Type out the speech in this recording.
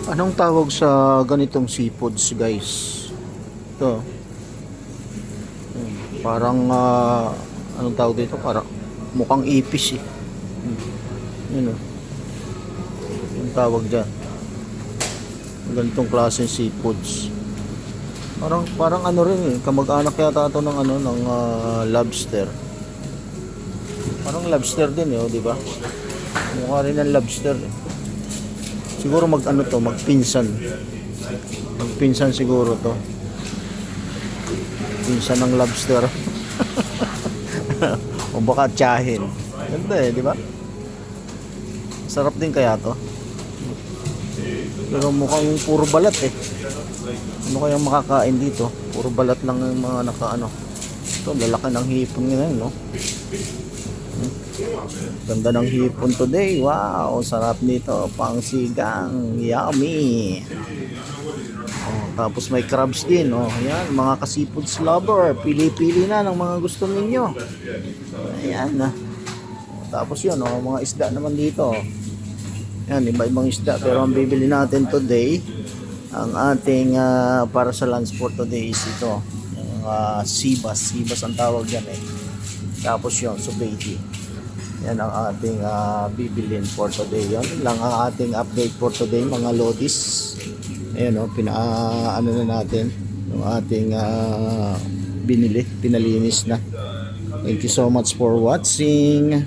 Anong tawag sa ganitong seafoods, guys? Ito. Parang anong tawag dito? Parang mukhang ipis eh. Yun o. Yung tawag dyan. Ganitong klase seafoods. Parang ano rin eh. Kamag-anak yata ito ng ano ng lobster. Parang lobster din eh, oh, di ba? Mukha rin ng lobster eh. Siguro magpinsan. Magpinsan siguro to. Pinsan ng lobster. O baka tiyahin. Ganda eh, di ba? Sarap din kaya to. Pero mukhang puro balat eh. Ano kayang makakain dito? Puro balat lang yung mga nakaano. Ito, lalaki ng hipon ngayon, no? Ganda ng hipon today. Wow, sarap nito. Pangsigang. Yummy. Oh, tapos may crabs din. Oh, ayan, mga ka-seafoods lover. Pili-pili na ng mga gusto ninyo. Ayan na. Tapos yun, oh, mga isda naman dito. Yan, iba-ibang isda. Pero ang bibili natin today, ang ating para sa lunch for today is ito. Yung sibas. Sibas ang tawag yan eh. Tapos yun, subeti. Yan ang ating bibilin for today. Yan lang ang ating update for today, mga lodis. Ayan o, ano na natin yung ating binili, pinalinis na. Thank you so much for watching.